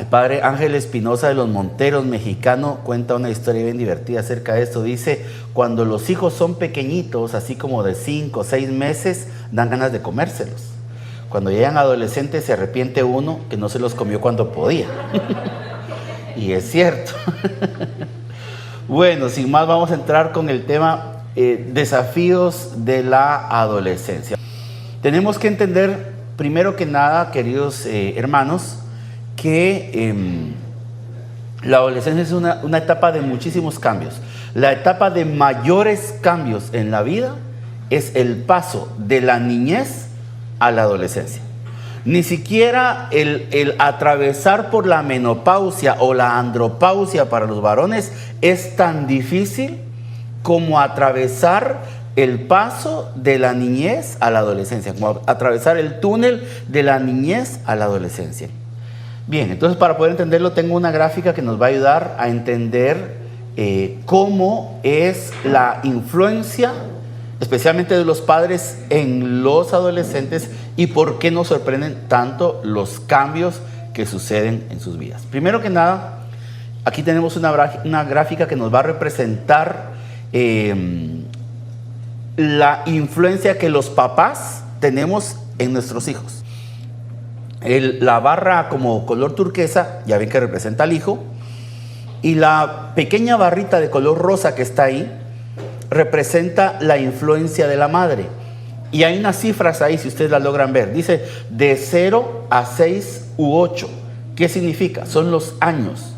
El padre Ángel Espinosa de los Monteros, mexicano, cuenta una historia bien divertida acerca de esto. Dice, cuando los hijos son pequeñitos, así como de 5 o 6 meses, dan ganas de comérselos. Cuando llegan adolescentes se arrepiente uno que no se los comió cuando podía. Y es cierto. Bueno, sin más vamos a entrar con el tema desafíos de la adolescencia. Tenemos que entender, primero que nada, queridos hermanos, que la adolescencia es una etapa de muchísimos cambios. La etapa de mayores cambios en la vida es el paso de la niñez a la adolescencia. Ni siquiera el atravesar por la menopausia o la andropausia para los varones es tan difícil como atravesar el paso de la niñez a la adolescencia, como atravesar el túnel de la niñez a la adolescencia. Bien, entonces para poder entenderlo tengo una gráfica que nos va a ayudar a entender cómo es la influencia, especialmente de los padres en los adolescentes y por qué nos sorprenden tanto los cambios que suceden en sus vidas. Primero que nada, aquí tenemos una gráfica que nos va a representar la influencia que los papás tenemos en nuestros hijos. La barra como color turquesa, ya ven que representa al hijo, y la pequeña barrita de color rosa que está ahí representa la influencia de la madre. Y hay unas cifras ahí, si ustedes las logran ver. Dice de 0 a 6 u 8. ¿Qué significa? Son los años.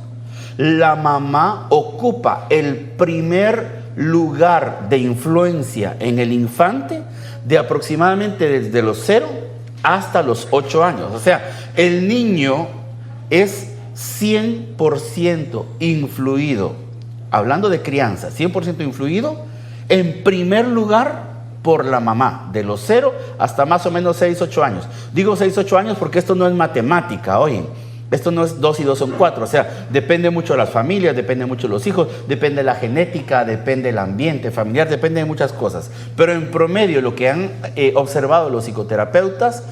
La mamá ocupa el primer lugar de influencia en el infante de aproximadamente desde los 0 hasta los 8 años. O sea, el niño es 100% influido, hablando de crianza, 100% influido en primer lugar por la mamá, de los 0 hasta más o menos 6, 8 años. Digo 6, 8 años porque esto no es matemática, oye. Esto no es 2 y 2 son 4, o sea, depende mucho de las familias, depende mucho de los hijos, depende de la genética, depende del ambiente familiar, depende de muchas cosas. Pero en promedio lo que han observado los psicoterapeutas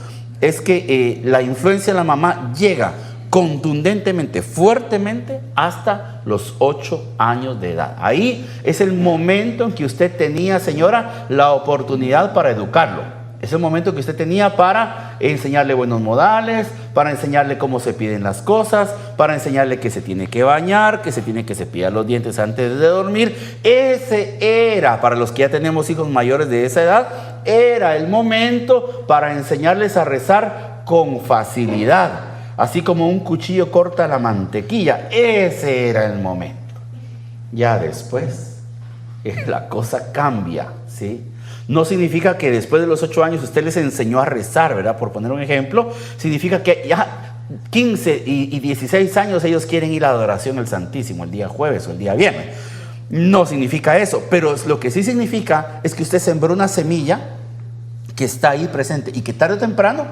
es que la influencia de la mamá llega contundentemente, fuertemente, hasta los 8 años de edad. Ahí es el momento en que usted tenía, señora, la oportunidad para educarlo. Es el momento que usted tenía para enseñarle buenos modales, para enseñarle cómo se piden las cosas, para enseñarle que se tiene que bañar, que se tiene que cepillar los dientes antes de dormir. Ese era, para los que ya tenemos hijos mayores de esa edad, era el momento para enseñarles a rezar con facilidad. Así como un cuchillo corta la mantequilla, ese era el momento. Ya después, la cosa cambia, ¿sí? No significa que después de los 8 años usted les enseñó a rezar, ¿verdad? Por poner un ejemplo, significa que ya 15 y 16 años ellos quieren ir a la adoración al Santísimo el día jueves o el día viernes. No significa eso, pero lo que sí significa es que usted sembró una semilla que está ahí presente y que tarde o temprano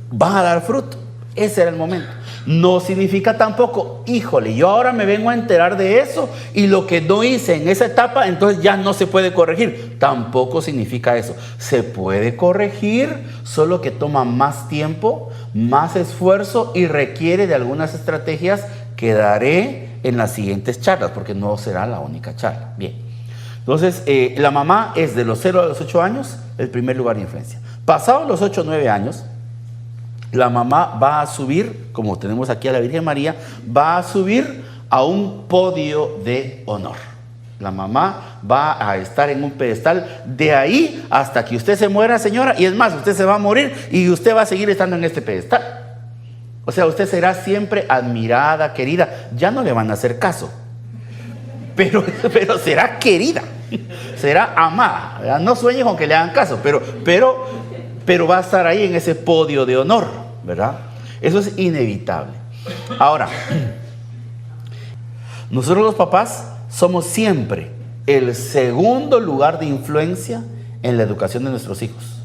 va a dar fruto. Ese era el momento. No significa tampoco, híjole, yo ahora me vengo a enterar de eso y lo que no hice en esa etapa, entonces ya no se puede corregir. Tampoco significa eso. Se puede corregir, solo que toma más tiempo, más esfuerzo y requiere de algunas estrategias que daré en las siguientes charlas, porque no será la única charla. Bien. Entonces, la mamá es de los 0 a los 8 años el primer lugar de influencia. Pasados los 8 o 9 años, la mamá va a subir, como tenemos aquí a la Virgen María, va a subir a un podio de honor. La mamá va a estar en un pedestal de ahí hasta que usted se muera, señora, y es más, usted se va a morir y usted va a seguir estando en este pedestal. O sea, usted será siempre admirada, querida. Ya no le van a hacer caso, pero será querida, será amada, ¿verdad? No sueñe con que le hagan caso, pero va a estar ahí en ese podio de honor, ¿verdad? Eso es inevitable. Ahora, nosotros los papás somos siempre el segundo lugar de influencia en la educación de nuestros hijos.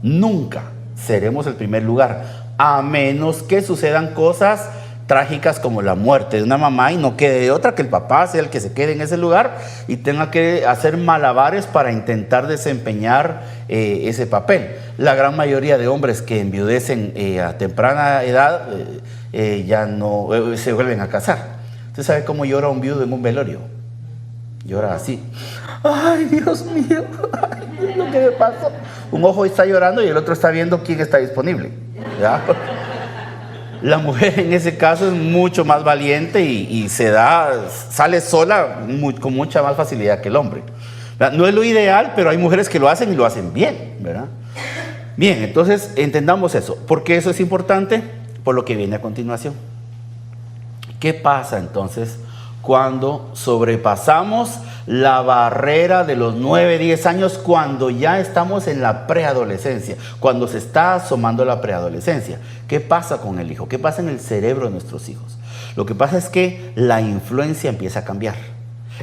Nunca seremos el primer lugar, a menos que sucedan cosas trágicas como la muerte de una mamá y no quede de otra que el papá sea el que se quede en ese lugar y tenga que hacer malabares para intentar desempeñar ese papel. La gran mayoría de hombres que enviudecen a temprana edad ya no se vuelven a casar. ¿Usted sabe cómo llora un viudo en un velorio? Llora así. Ay, Dios mío, ay, lo que me pasó. Un ojo está llorando y el otro está viendo quién está disponible, ¿ya? La mujer en ese caso es mucho más valiente y sale sola con mucha más facilidad que el hombre. No es lo ideal, pero hay mujeres que lo hacen y lo hacen bien, ¿verdad? Bien, entonces entendamos eso. ¿Por qué eso es importante? Por lo que viene a continuación. ¿Qué pasa entonces cuando sobrepasamos la barrera de los 9, 10 años, cuando ya estamos en la preadolescencia, cuando se está asomando la preadolescencia? ¿Qué pasa con el hijo? ¿Qué pasa en el cerebro de nuestros hijos? Lo que pasa es que la influencia empieza a cambiar.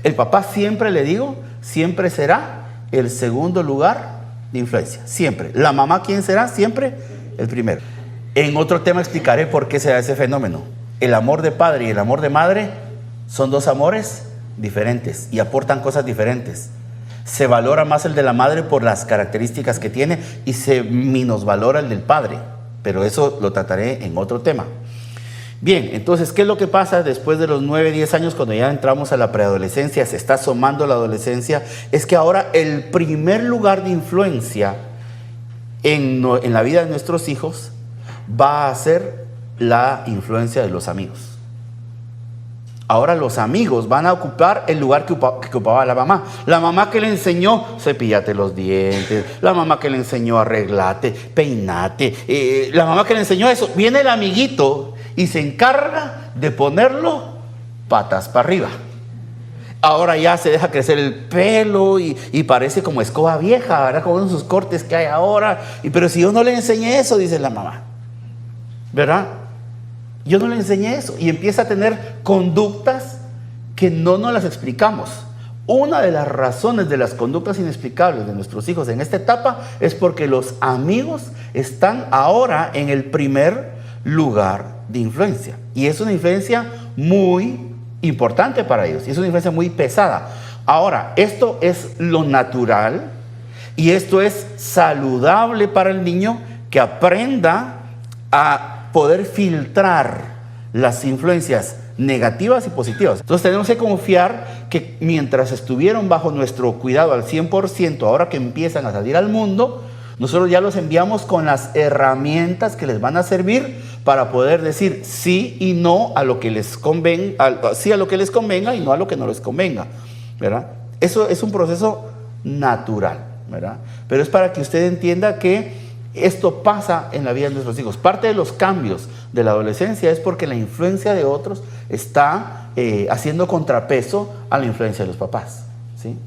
El papá siempre, le digo, siempre será el segundo lugar de influencia, siempre. La mamá, ¿quién será? Siempre el primero. En otro tema explicaré por qué se da ese fenómeno. El amor de padre y el amor de madre son dos amores diferentes y aportan cosas diferentes. Se valora más el de la madre por las características que tiene y se minusvalora el del padre, pero eso lo trataré en otro tema. Bien, entonces, ¿qué es lo que pasa después de los 9, 10 años cuando ya entramos a la preadolescencia, se está asomando la adolescencia? Es que ahora el primer lugar de influencia en la vida de nuestros hijos va a ser la influencia de los amigos. Ahora los amigos van a ocupar el lugar que ocupaba la mamá. La mamá que le enseñó, cepillate los dientes. La mamá que le enseñó, arreglate, peinate. La mamá que le enseñó eso. Viene el amiguito y se encarga de ponerlo patas para arriba. Ahora ya se deja crecer el pelo y parece como escoba vieja, ¿verdad? Como esos cortes que hay ahora. Pero si yo no le enseñé eso, dice la mamá, ¿verdad? Yo no le enseñé eso. Y empieza a tener conductas que no nos las explicamos. Una de las razones de las conductas inexplicables de nuestros hijos en esta etapa es porque los amigos están ahora en el primer lugar de influencia. Y es una influencia muy importante para ellos. Y es una influencia muy pesada. Ahora, esto es lo natural y esto es saludable para el niño, que aprenda a poder filtrar las influencias negativas y positivas. Entonces tenemos que confiar que mientras estuvieron bajo nuestro cuidado al 100%, ahora que empiezan a salir al mundo, nosotros ya los enviamos con las herramientas que les van a servir para poder decir sí y no a lo que les convenga, sí a lo que les convenga y no a lo que no les convenga, ¿verdad? Eso es un proceso natural, ¿verdad? Pero es para que usted entienda que esto pasa en la vida de nuestros hijos. Parte de los cambios de la adolescencia es porque la influencia de otros está haciendo contrapeso a la influencia de los papás, ¿sí?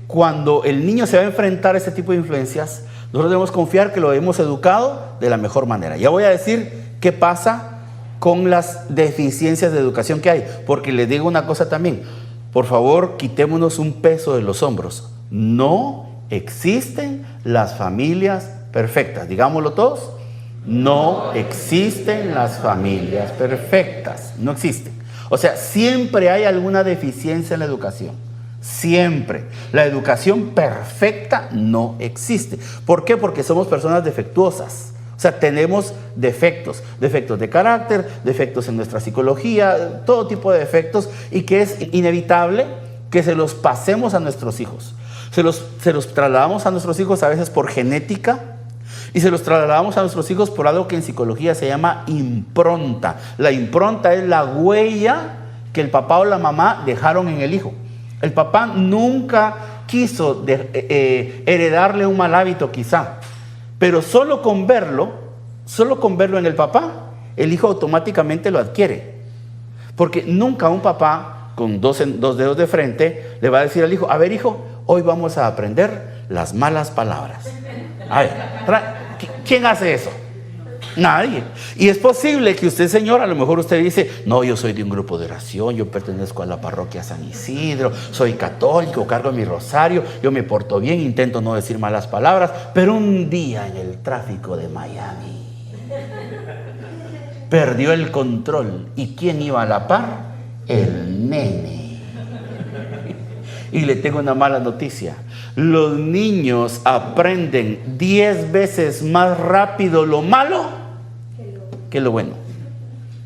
Cuando el niño se va a enfrentar a este tipo de influencias, nosotros debemos confiar que lo hemos educado de la mejor manera. Ya voy a decir qué pasa con las deficiencias de educación que hay, porque les digo una cosa también. Por favor, quitémonos un peso de los hombros. No existen las familias perfectas. Digámoslo todos. No existen las familias perfectas. No existen. O sea, siempre hay alguna deficiencia en la educación. Siempre. La educación perfecta no existe. ¿Por qué? Porque somos personas defectuosas. O sea, tenemos defectos de carácter, defectos en nuestra psicología, todo tipo de defectos, y que es inevitable que se los pasemos a nuestros hijos. Se los trasladamos a nuestros hijos a veces por genética, y se los trasladamos a nuestros hijos por algo que en psicología se llama impronta. La impronta es la huella que el papá o la mamá dejaron en el hijo. El papá nunca quiso heredarle un mal hábito quizá, pero solo con verlo en el papá, el hijo automáticamente lo adquiere. Porque nunca un papá con dos dedos de frente le va a decir al hijo: a ver, hijo, hoy vamos a aprender las malas palabras. A ver, ¿quién hace eso? Nadie. Y es posible que usted, señor, a lo mejor usted dice: no, yo soy de un grupo de oración, yo pertenezco a la parroquia San Isidro, soy católico, cargo mi rosario, yo me porto bien, intento no decir malas palabras, pero un día en el tráfico de Miami perdió el control. ¿Y quién iba a la par? El nene. Y le tengo una mala noticia. Los niños aprenden 10 veces más rápido lo malo que lo bueno.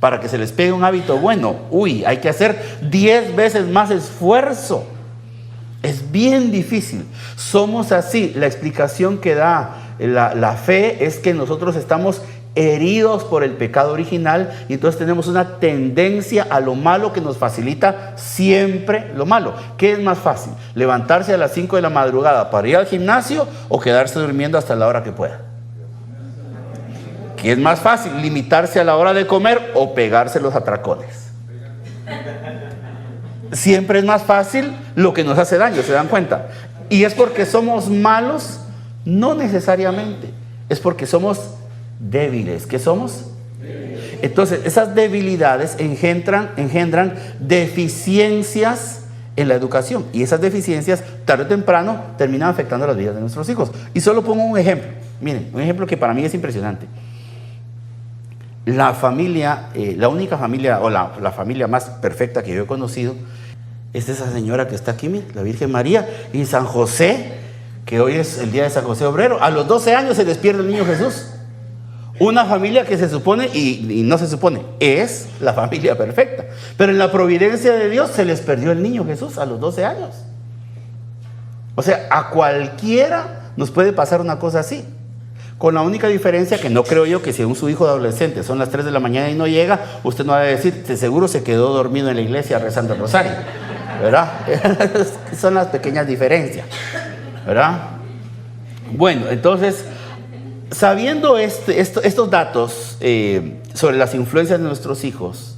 Para que se les pegue un hábito bueno, hay que hacer 10 veces más esfuerzo. Es bien difícil. Somos así. La explicación que da la fe es que nosotros estamos heridos por el pecado original y entonces tenemos una tendencia a lo malo que nos facilita siempre lo malo. ¿Qué es más fácil? ¿Levantarse a las 5 de la madrugada para ir al gimnasio o quedarse durmiendo hasta la hora que pueda? ¿Qué es más fácil? ¿Limitarse a la hora de comer o pegarse los atracones? Siempre es más fácil lo que nos hace daño, ¿se dan cuenta? Y es porque somos malos, no necesariamente, es porque somos débiles. ¿Qué somos? Entonces, esas debilidades engendran deficiencias en la educación. Y esas deficiencias, tarde o temprano, terminan afectando las vidas de nuestros hijos. Y solo pongo un ejemplo. Miren, un ejemplo que para mí es impresionante. La familia, la única familia, o la familia más perfecta que yo he conocido, es esa señora que está aquí, miren, la Virgen María, y San José, que hoy es el día de San José Obrero. A los 12 años se les pierde el niño Jesús. Una familia que se supone, y no se supone, es la familia perfecta. Pero en la providencia de Dios se les perdió el niño Jesús a los 12 años. O sea, a cualquiera nos puede pasar una cosa así. Con la única diferencia que no creo yo que si su hijo adolescente son las 3 de la mañana y no llega, usted no va a decir, de seguro se quedó dormido en la iglesia rezando el rosario, ¿verdad? Son las pequeñas diferencias, ¿verdad? Bueno, entonces, sabiendo estos datos sobre las influencias de nuestros hijos,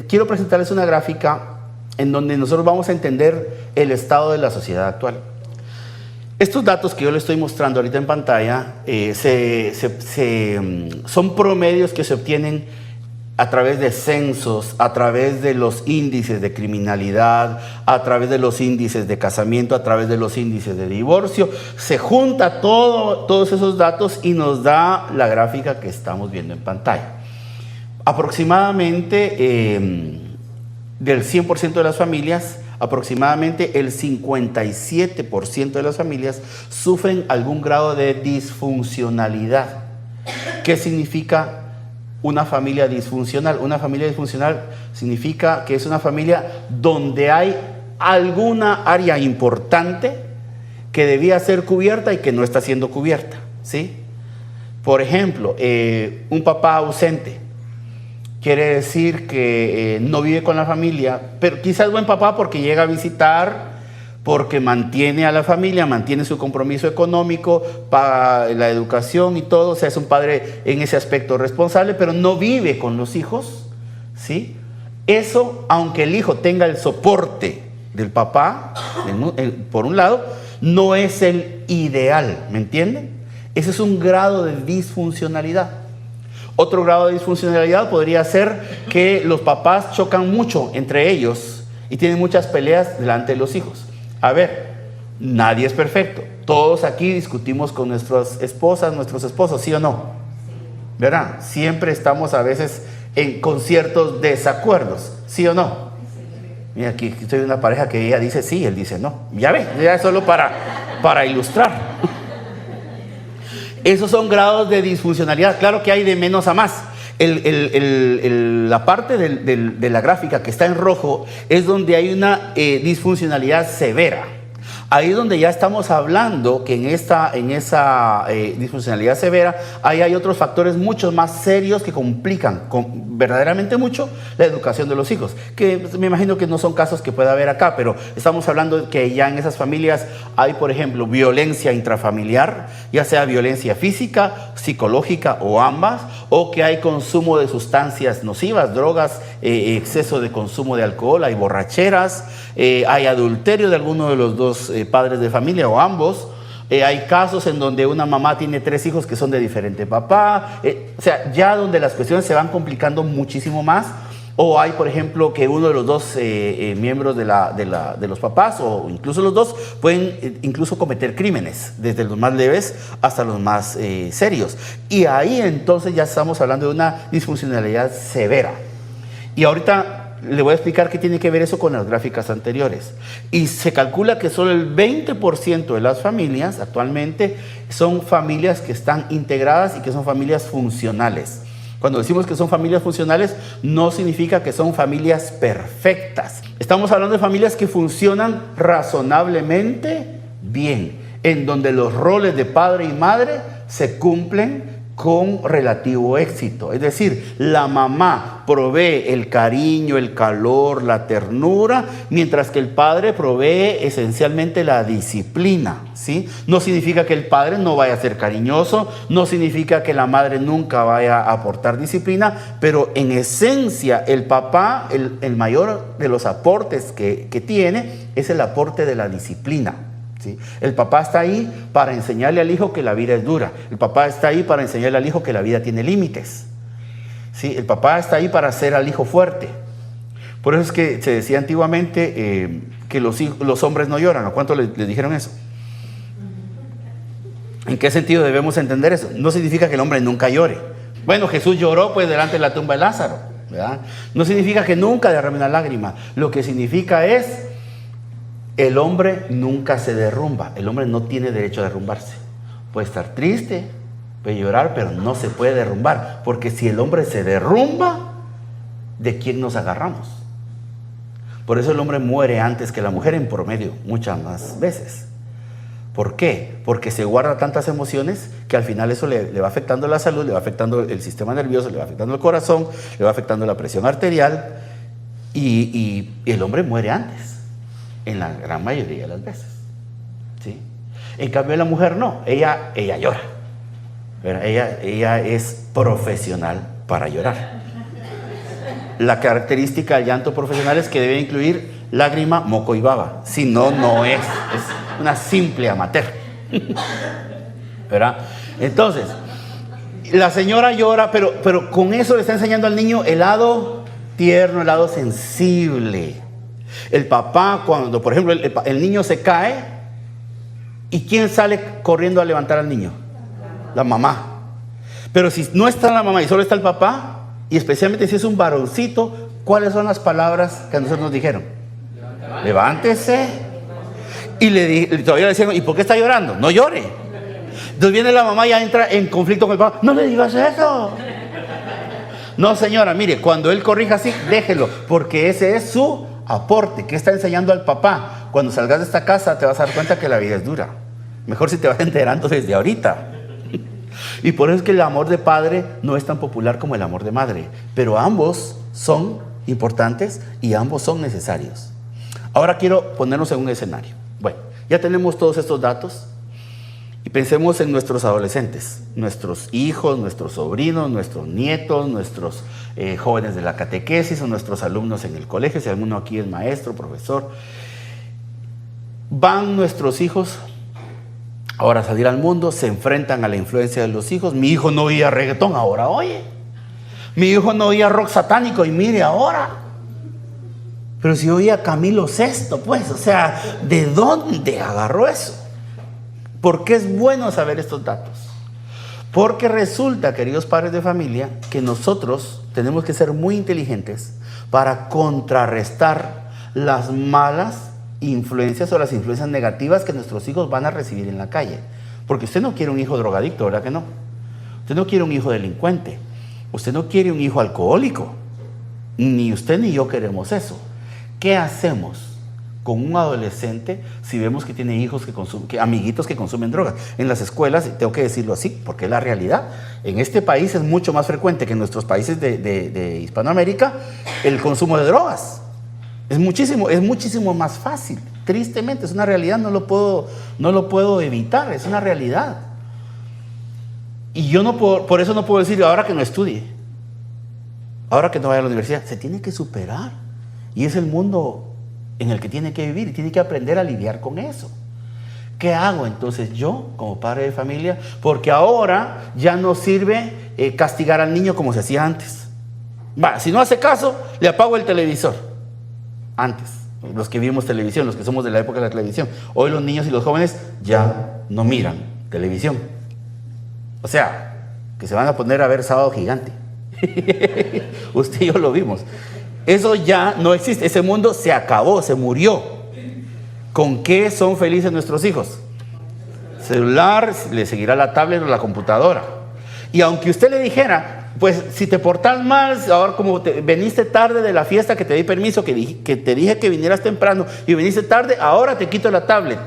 quiero presentarles una gráfica en donde nosotros vamos a entender el estado de la sociedad actual. Estos datos que yo les estoy mostrando ahorita en pantalla son promedios que se obtienen a través de censos, a través de los índices de criminalidad, a través de los índices de casamiento, a través de los índices de divorcio. Se junta todos esos datos y nos da la gráfica que estamos viendo en pantalla. Aproximadamente del 100% de las familias, aproximadamente el 57% de las familias sufren algún grado de disfuncionalidad. ¿Qué significa una familia disfuncional? Una familia disfuncional significa que es una familia donde hay alguna área importante que debía ser cubierta y que no está siendo cubierta, ¿sí? Por ejemplo, un papá ausente. Quiere decir que no vive con la familia, pero quizás es buen papá porque llega a visitar, porque mantiene a la familia, mantiene su compromiso económico, paga la educación y todo. O sea, es un padre en ese aspecto responsable, pero no vive con los hijos, ¿sí? Eso, aunque el hijo tenga el soporte del papá, por un lado, no es el ideal, ¿me entienden? Ese es un grado de disfuncionalidad. Otro grado de disfuncionalidad podría ser que los papás chocan mucho entre ellos y tienen muchas peleas delante de los hijos. A ver, nadie es perfecto. Todos aquí discutimos con nuestras esposas, nuestros esposos, ¿sí o no? ¿Verdad? Siempre estamos a veces con ciertos desacuerdos, ¿sí o no? Mira, aquí estoy en una pareja que ella dice sí, él dice no. Ya ve, ya solo para ilustrar. Esos son grados de disfuncionalidad. Claro que hay de menos a más. La parte de la gráfica que está en rojo es donde hay una disfuncionalidad severa. Ahí es donde ya estamos hablando que en esa disfuncionalidad severa, ahí hay otros factores mucho más serios que complican verdaderamente mucho la educación de los hijos, que me imagino que no son casos que pueda haber acá, pero estamos hablando de que ya en esas familias hay, por ejemplo, violencia intrafamiliar, ya sea violencia física, psicológica o ambas, o que hay consumo de sustancias nocivas, drogas, exceso de consumo de alcohol, hay borracheras, hay adulterio de alguno de los dos padres de familia o ambos. Hay casos en donde una mamá tiene 3 hijos que son de diferente papá. O sea, ya donde las cuestiones se van complicando muchísimo más, O hay, por ejemplo, que uno de los dos miembros de los papás, o incluso los dos, pueden incluso cometer crímenes, desde los más leves hasta los más serios. Y ahí entonces ya estamos hablando de una disfuncionalidad severa. Y ahorita le voy a explicar qué tiene que ver eso con las gráficas anteriores. Y se calcula que solo el 20% de las familias actualmente son familias que están integradas y que son familias funcionales. Cuando decimos que son familias funcionales, no significa que son familias perfectas. Estamos hablando de familias que funcionan razonablemente bien, en donde los roles de padre y madre se cumplen con relativo éxito. Es decir, la mamá provee el cariño, el calor, la ternura, mientras que el padre provee esencialmente la disciplina, ¿sí? No significa que el padre no vaya a ser cariñoso, no significa que la madre nunca vaya a aportar disciplina, pero en esencia el papá, el mayor de los aportes que tiene es el aporte de la disciplina. ¿Sí? El papá está ahí para enseñarle al hijo que la vida es dura. El papá está ahí para enseñarle al hijo que la vida tiene límites. ¿Sí? El papá está ahí para hacer al hijo fuerte. Por eso es que se decía antiguamente que los hombres no lloran. ¿A cuánto les dijeron eso? ¿En qué sentido debemos entender eso? No significa que el hombre nunca llore. Bueno, Jesús lloró pues delante de la tumba de Lázaro, ¿verdad? No significa que nunca derrame una lágrima. Lo que significa es: el hombre nunca se derrumba. El hombre no tiene derecho a derrumbarse. Puede estar triste, puede llorar, pero no se puede derrumbar. Porque si el hombre se derrumba, ¿de quién nos agarramos? Por eso el hombre muere antes que la mujer en promedio, muchas más veces. ¿Por qué? Porque se guarda tantas emociones que al final eso le va afectando la salud, le va afectando el sistema nervioso, le va afectando el corazón, le va afectando la presión arterial y el hombre muere antes. En la gran mayoría de las veces, ¿sí? En cambio la mujer no, ella llora, ella es profesional para llorar. La característica del llanto profesional es que debe incluir lágrima, moco y baba, si no, no es una simple amateur, ¿verdad? Entonces, la señora llora, pero con eso le está enseñando al niño el lado tierno, el lado sensible. El papá, cuando por ejemplo el niño se cae, ¿y quién sale corriendo a levantar al niño? La mamá. Pero si no está la mamá y solo está el papá, y especialmente si es un varoncito, ¿cuáles son las palabras que a nosotros nos dijeron? Levántese. Y todavía le decían: ¿y por qué está llorando? No llore. Entonces viene la mamá y ya entra en conflicto con el papá: no le digas eso. No, señora, mire, cuando él corrija así, déjelo, porque ese es su aporte. ¿Qué está enseñando al papá? Cuando salgas de esta casa te vas a dar cuenta que la vida es dura. Mejor si te vas enterando desde ahorita. Y por eso es que el amor de padre no es tan popular como el amor de madre, pero ambos son importantes y ambos son necesarios. Ahora quiero ponernos en un escenario. Bueno, ya tenemos todos estos datos y pensemos en nuestros adolescentes, nuestros hijos, nuestros sobrinos, nuestros nietos, nuestros jóvenes de la catequesis o nuestros alumnos en el colegio, si alguno aquí es maestro, profesor. Van nuestros hijos ahora a salir al mundo, se enfrentan a la influencia de los hijos. Mi hijo no oía reggaetón, ahora oye. Mi hijo no oía rock satánico y mire ahora. Pero si oía Camilo VI, pues, o sea, ¿de dónde agarró eso? ¿Por qué es bueno saber estos datos? Porque resulta, queridos padres de familia, que nosotros tenemos que ser muy inteligentes para contrarrestar las malas influencias o las influencias negativas que nuestros hijos van a recibir en la calle. Porque usted no quiere un hijo drogadicto, ¿verdad que no? Usted no quiere un hijo delincuente. Usted no quiere un hijo alcohólico. Ni usted ni yo queremos eso. ¿Qué hacemos con un adolescente si vemos que tiene hijos amiguitos que consumen drogas? En las escuelas, tengo que decirlo así, porque es la realidad. En este país es mucho más frecuente que en nuestros países de Hispanoamérica el consumo de drogas. Es muchísimo más fácil. Tristemente, es una realidad, no lo puedo evitar, es una realidad. Y yo por eso no puedo decir ahora que no estudie, ahora que no vaya a la universidad. Se tiene que superar. Y es el mundo en el que tiene que vivir y tiene que aprender a lidiar con eso. ¿Qué hago entonces yo como padre de familia? Porque ahora ya no sirve castigar al niño como se hacía antes. Va, si no hace caso, le apago el televisor. Antes, los que vimos televisión, los que somos de la época de la televisión. Hoy los niños y los jóvenes ya no miran televisión. O sea, que se van a poner a ver Sábado Gigante. Usted y yo lo vimos. Eso ya no existe. Ese mundo se acabó, se murió. ¿Con qué son felices nuestros hijos? Celular, le seguirá la tablet o la computadora. Y aunque usted le dijera, pues si te portas mal, ahora como veniste tarde de la fiesta que te di permiso, que te dije que vinieras temprano y viniste tarde, ahora te quito la tablet.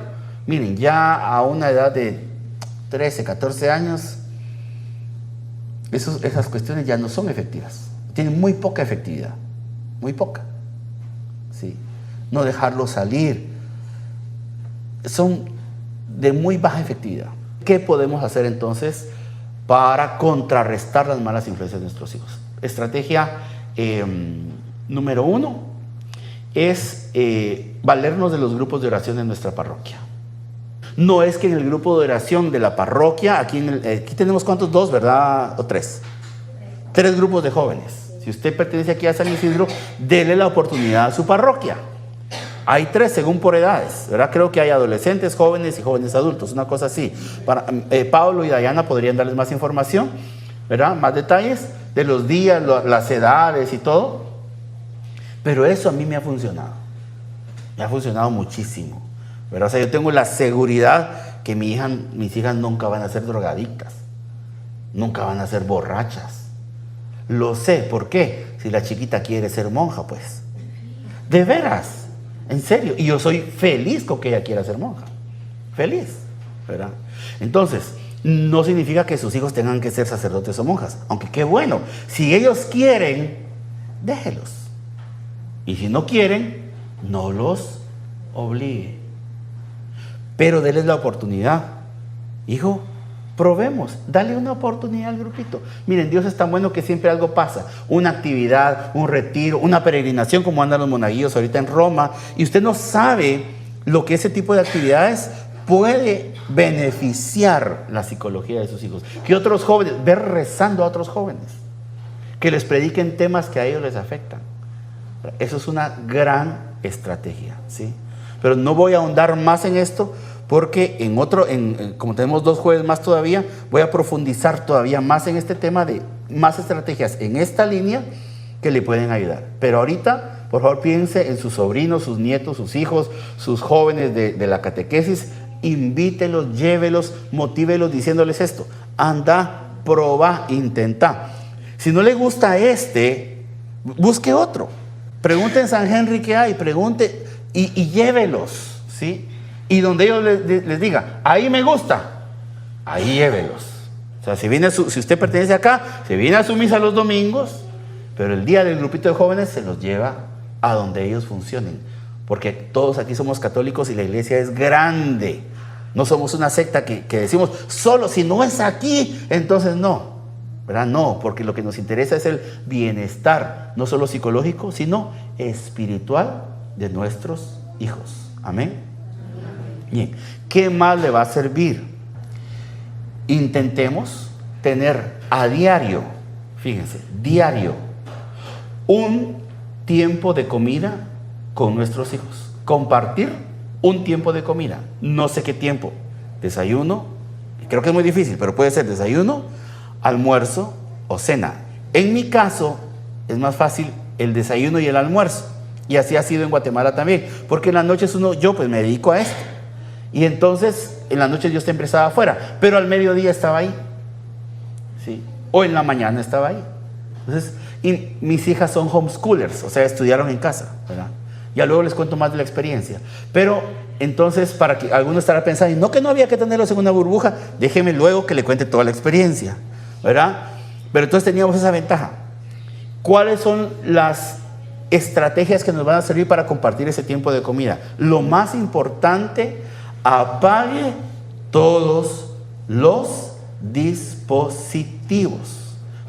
Miren, ya a una edad de 13, 14 años, esas cuestiones ya no son efectivas. Tienen muy poca efectividad, muy poca. ¿Sí? No dejarlo salir. Son de muy baja efectividad. ¿Qué podemos hacer entonces para contrarrestar las malas influencias de nuestros hijos? Estrategia número 1 es valernos de los grupos de oración en nuestra parroquia. No es que en el grupo de oración de la parroquia, aquí tenemos ¿cuántos? 2, ¿verdad? ¿O 3? 3 grupos de jóvenes. Si usted pertenece aquí a San Isidro, dele la oportunidad a su parroquia. Hay 3 según por edades, ¿verdad? Creo que hay adolescentes, jóvenes y jóvenes adultos, una cosa así. Pablo y Dayana podrían darles más información, ¿verdad? Más detalles de los días, las edades y todo. Pero eso a mí me ha funcionado. Me ha funcionado muchísimo, ¿verdad? O sea, yo tengo la seguridad que mis hijas nunca van a ser drogadictas, nunca van a ser borrachas. Lo sé, ¿por qué? Si la chiquita quiere ser monja, pues. De veras. En serio, y yo soy feliz con que ella quiera ser monja. Feliz, ¿verdad? Entonces, no significa que sus hijos tengan que ser sacerdotes o monjas. Aunque qué bueno, si ellos quieren, déjelos. Y si no quieren, no los obligue. Pero denles la oportunidad. Hijo, probemos, dale una oportunidad al grupito. Miren, Dios es tan bueno que siempre algo pasa. Una actividad, un retiro, una peregrinación como andan los monaguillos ahorita en Roma. Y usted no sabe lo que ese tipo de actividades puede beneficiar la psicología de sus hijos. Que otros jóvenes, ver rezando a otros jóvenes, que les prediquen temas que a ellos les afectan. Eso es una gran estrategia, ¿sí? Pero no voy a ahondar más en esto, porque como tenemos 2 jueves más todavía, voy a profundizar todavía más en este tema de más estrategias en esta línea que le pueden ayudar. Pero ahorita, por favor, piense en sus sobrinos, sus nietos, sus hijos, sus jóvenes de la catequesis. Invítelos, llévelos, motívelos diciéndoles esto: anda, proba, intenta. Si no le gusta busque otro. Pregunte en San Henry qué hay, pregunte y llévelos, ¿sí? Y donde ellos les diga, ahí me gusta, ahí llévelos. O sea, si usted pertenece acá, se viene a su misa los domingos, pero el día del grupito de jóvenes se los lleva a donde ellos funcionen. Porque todos aquí somos católicos y la iglesia es grande. No somos una secta que decimos, solo si no es aquí, entonces no. ¿Verdad? No, porque lo que nos interesa es el bienestar, no solo psicológico, sino espiritual de nuestros hijos. Amén. Bien, ¿qué más le va a servir? Intentemos tener a diario, fíjense, diario, un tiempo de comida con nuestros hijos. Compartir un tiempo de comida. No sé qué tiempo. Desayuno, creo que es muy difícil, pero puede ser desayuno, almuerzo o cena. En mi caso, es más fácil el desayuno y el almuerzo. Y así ha sido en Guatemala también. Porque en las noches yo pues me dedico a esto. Y entonces, en la noche yo siempre estaba afuera, pero al mediodía estaba ahí, ¿sí? O en la mañana estaba ahí. Entonces, y mis hijas son homeschoolers, o sea, estudiaron en casa, ¿verdad? Ya luego les cuento más de la experiencia. Pero entonces, para que alguno estará pensando, no que no había que tenerlos en una burbuja, déjeme luego que le cuente toda la experiencia, ¿verdad? Pero entonces teníamos esa ventaja. ¿Cuáles son las estrategias que nos van a servir para compartir ese tiempo de comida? Lo más importante: apague todos los dispositivos,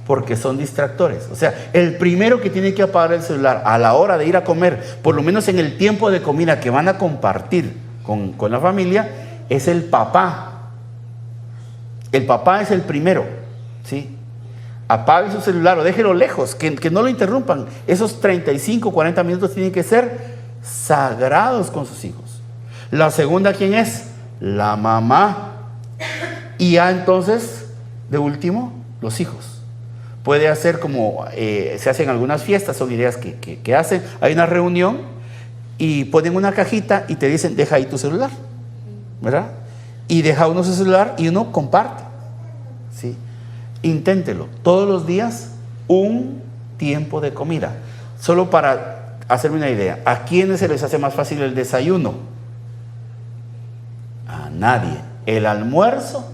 porque son distractores. O sea, el primero que tiene que apagar el celular a la hora de ir a comer, por lo menos en el tiempo de comida que van a compartir con la familia, es el papá. El papá es el primero, ¿sí? Apague su celular o déjelo lejos, que no lo interrumpan. Esos 35, 40 minutos tienen que ser sagrados con sus hijos. La segunda, ¿quién es? La mamá. Y ya entonces, de último, los hijos. Puede hacer como se hacen algunas fiestas, son ideas que hacen. Hay una reunión y ponen una cajita y te dicen, deja ahí tu celular, ¿verdad? Y deja uno su celular y uno comparte, ¿sí? Inténtelo todos los días, un tiempo de comida. Solo para hacerme una idea, ¿a quiénes se les hace más fácil el desayuno? A nadie. ¿El almuerzo?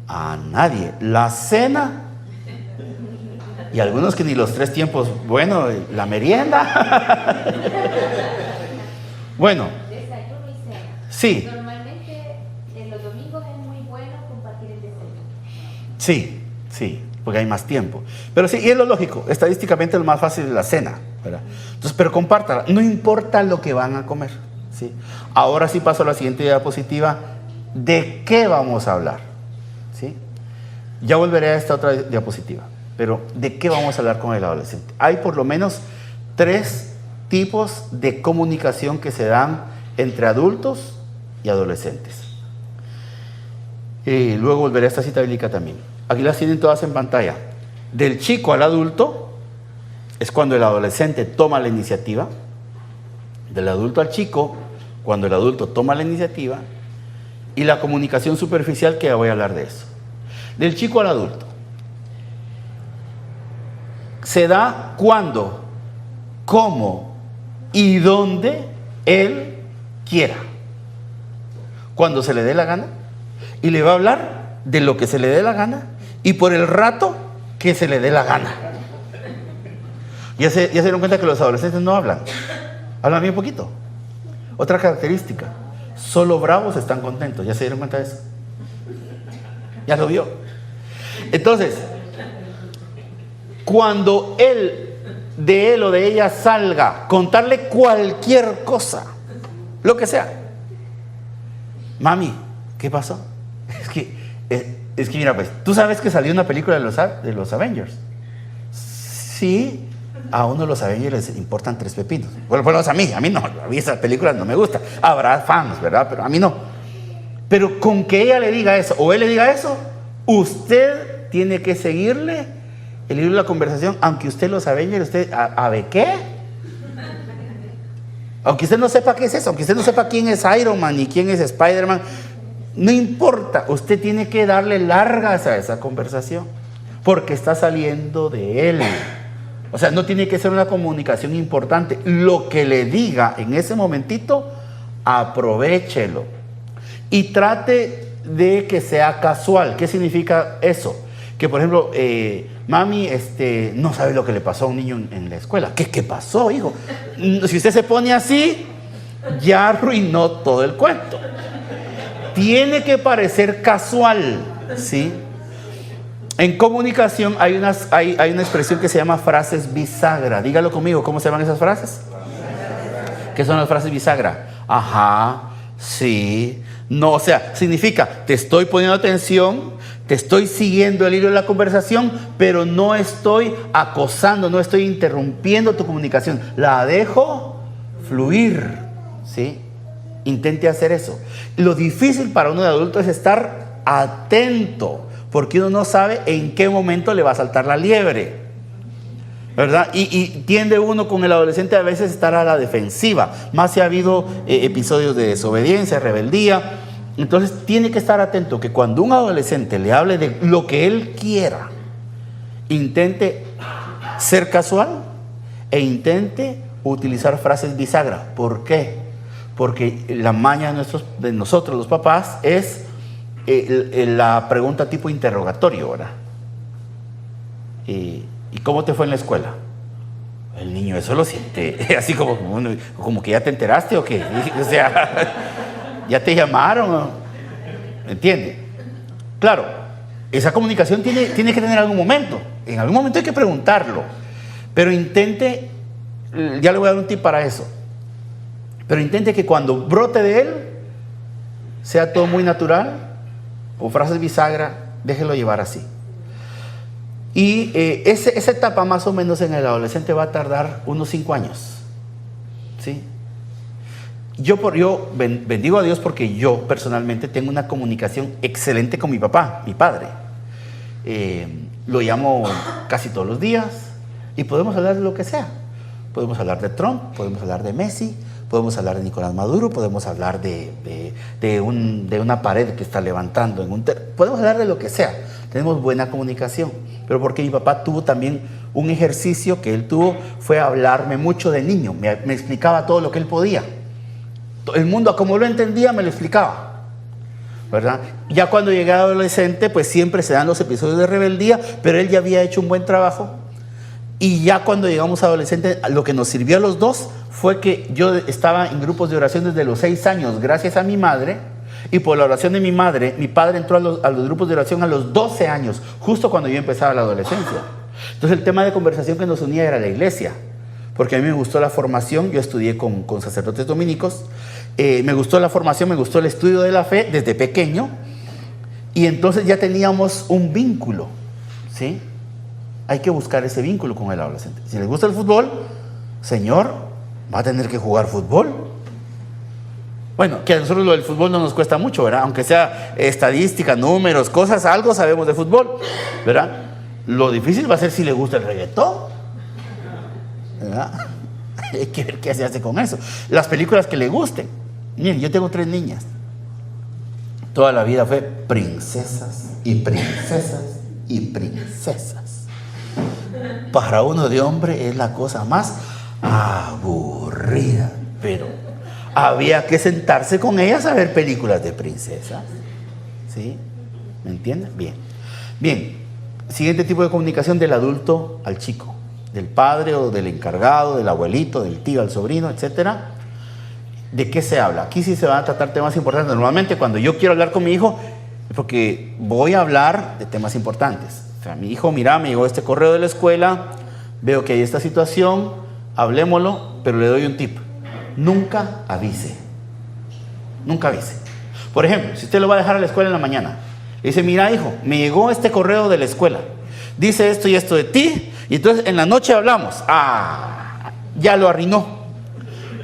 A nadie. ¿La cena? Y algunos que ni los 3 tiempos. Bueno, la merienda. Bueno. Desayuno y cena. Sí. Normalmente en los domingos es muy bueno compartir el desayuno. Sí, sí, porque hay más tiempo. Pero sí, y es lo lógico, estadísticamente lo más fácil es la cena, ¿verdad? Entonces, pero compártala, no importa lo que van a comer, ¿sí? Ahora sí paso a la siguiente diapositiva. ¿De qué vamos a hablar? ¿Sí? Ya volveré a esta otra diapositiva, pero ¿de qué vamos a hablar con el adolescente? Hay por lo menos 3 tipos de comunicación que se dan entre adultos y adolescentes. Y luego volveré a esta cita bíblica también. Aquí las tienen todas en pantalla. Del chico al adulto es cuando el adolescente toma la iniciativa. Del adulto al chico, cuando el adulto toma la iniciativa. Y la comunicación superficial, que ya voy a hablar de eso. Del chico al adulto. Se da cuando, cómo y dónde él quiera. Cuando se le dé la gana. Y le va a hablar de lo que se le dé la gana y por el rato que se le dé la gana. Ya se dieron cuenta que los adolescentes no hablan. Hablan bien poquito. Otra característica, solo bravos están contentos. ¿Ya se dieron cuenta de eso? Ya lo vio. Entonces, cuando de él o de ella salga, contarle cualquier cosa, lo que sea. Mami, ¿qué pasó? Es que mira, pues, ¿tú sabes que salió una película de los Avengers? Sí, a uno de los Avengers les importan 3 pepinos. Bueno, pues a mí no, a mí esas películas no me gustan. Habrá fans, ¿verdad? Pero a mí no. Pero con que ella le diga eso, o él le diga eso, usted tiene que seguirle el hilo de la conversación, aunque usted los Avengers, usted, ¿a ver qué? Aunque usted no sepa qué es eso, aunque usted no sepa quién es Iron Man ni quién es Spider-Man, no importa, usted tiene que darle largas a esa conversación, porque está saliendo de él. O sea, no tiene que ser una comunicación importante. Lo que le diga en ese momentito, aprovéchelo. Y trate de que sea casual. ¿Qué significa eso? Que, por ejemplo, mami, no sabe lo que le pasó a un niño en la escuela. ¿Qué pasó, hijo? Si usted se pone así, ya arruinó todo el cuento. Tiene que parecer casual, ¿sí? En comunicación hay una expresión que se llama frases bisagra. Dígalo conmigo, ¿cómo se llaman esas frases? ¿Qué son las frases bisagra? Ajá, sí, no, o sea, significa, te estoy poniendo atención, te estoy siguiendo el hilo de la conversación, pero no estoy acosando, no estoy interrumpiendo tu comunicación. La dejo fluir, ¿sí? Intente hacer eso. Lo difícil para uno de adulto es estar atento, porque uno no sabe en qué momento le va a saltar la liebre, ¿verdad? Y tiende uno con el adolescente a veces a estar a la defensiva, más si ha habido episodios de desobediencia, rebeldía. Entonces tiene que estar atento que cuando un adolescente le hable de lo que él quiera, intente ser casual e intente utilizar frases bisagra. ¿Por qué? Porque la maña de nosotros los papás es la pregunta tipo interrogatorio, ¿verdad? ¿Y cómo te fue en la escuela? El niño eso lo siente así como que ya te enteraste o qué. O sea, ya te llamaron, ¿me entiende? Claro, esa comunicación tiene que tener algún momento. En algún momento hay que preguntarlo. Pero intente, ya le voy a dar un tip para eso. Pero intente que cuando brote de él sea todo muy natural, o frases bisagra, déjelo llevar así. Y esa etapa más o menos en el adolescente va a tardar unos 5 años. ¿Sí? Yo bendigo a Dios porque yo personalmente tengo una comunicación excelente con mi papá, mi padre. Lo llamo casi todos los días y podemos hablar de lo que sea. Podemos hablar de Trump, podemos hablar de Messi, podemos hablar de Nicolás Maduro, podemos hablar de una pared que está levantando. Podemos hablar de lo que sea. Tenemos buena comunicación. Pero porque mi papá tuvo también un ejercicio que él tuvo, fue hablarme mucho de niño. Me explicaba todo lo que él podía. El mundo, como lo entendía, me lo explicaba, ¿verdad? Ya cuando llegué a adolescente, pues siempre se dan los episodios de rebeldía, pero él ya había hecho un buen trabajo. Y ya cuando llegamos a adolescente, lo que nos sirvió a los dos fue que yo estaba en grupos de oración desde los 6 años, gracias a mi madre. Y por la oración de mi madre, mi padre entró a los grupos de oración a los 12 años, justo cuando yo empezaba la adolescencia. Entonces el tema de conversación que nos unía era la iglesia, porque a mí me gustó la formación. Yo estudié con sacerdotes dominicos. Me gustó la formación, me gustó el estudio de la fe desde pequeño, y entonces ya teníamos un vínculo, ¿sí? Hay que buscar ese vínculo con el adolescente. Si les gusta el fútbol, señor, va a tener que jugar fútbol. Bueno, que a nosotros lo del fútbol no nos cuesta mucho, ¿verdad? Aunque sea estadística, números, cosas, algo sabemos de fútbol, ¿verdad? Lo difícil va a ser si le gusta el reggaetón, ¿verdad? Hay que ver qué se hace con eso. Las películas que le gusten. Miren, yo tengo 3 niñas. Toda la vida fue princesas y princesas y princesas. Para uno de hombre es la cosa más aburrida, pero había que sentarse con ellas a ver películas de princesas. ¿Sí? ¿Me entienden? Bien. Bien. Siguiente tipo de comunicación, del adulto al chico, del padre o del encargado, del abuelito, del tío al sobrino, etcétera. ¿De qué se habla? Aquí sí se van a tratar temas importantes. Normalmente cuando yo quiero hablar con mi hijo, porque voy a hablar de temas importantes. O sea, mi hijo, mira, me llegó este correo de la escuela, veo que hay esta situación, hablémoslo, pero le doy un tip. Nunca avise. Nunca avise. Por ejemplo, si usted lo va a dejar a la escuela en la mañana, le dice, mira hijo, me llegó este correo de la escuela, dice esto y esto de ti, y entonces en la noche hablamos. Ya lo arruinó.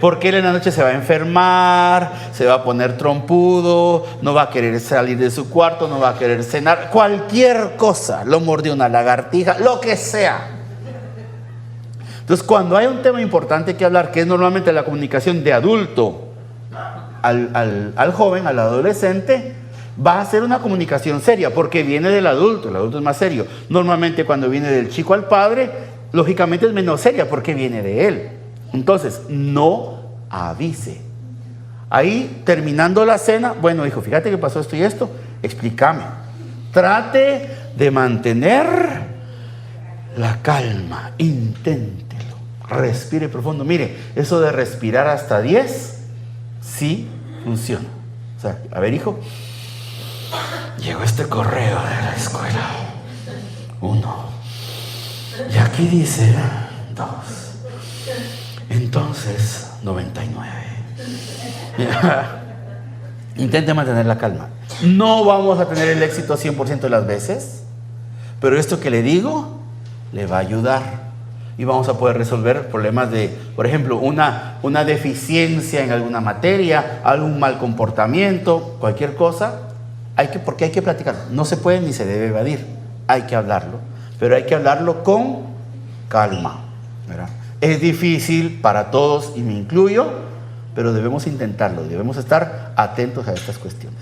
Porque él en la noche se va a enfermar, se va a poner trompudo, no va a querer salir de su cuarto, no va a querer cenar, cualquier cosa, lo mordió una lagartija, lo que sea. Entonces, cuando hay un tema importante que hablar, que es normalmente la comunicación de adulto al joven, al adolescente, va a ser una comunicación seria, porque viene del adulto, el adulto es más serio. Normalmente cuando viene del chico al padre, lógicamente es menos seria, porque viene de él. Entonces, no avise. Ahí, terminando la cena, bueno, hijo, fíjate que pasó esto y esto, explícame. Trate de mantener la calma, inténtelo, respire profundo. Mire, eso de respirar hasta 10, sí funciona. O sea, a ver, hijo, llegó este correo de la escuela, 1, y aquí dice 2. Entonces, 99. Intente mantener la calma. No vamos a tener el éxito 100% de las veces, pero esto que le digo le va a ayudar y vamos a poder resolver problemas de, por ejemplo, una deficiencia en alguna materia, algún mal comportamiento, cualquier cosa. Porque hay que platicar. No se puede ni se debe evadir. Hay que hablarlo, pero hay que hablarlo con calma, ¿verdad? Es difícil para todos y me incluyo, pero debemos intentarlo, debemos estar atentos a estas cuestiones.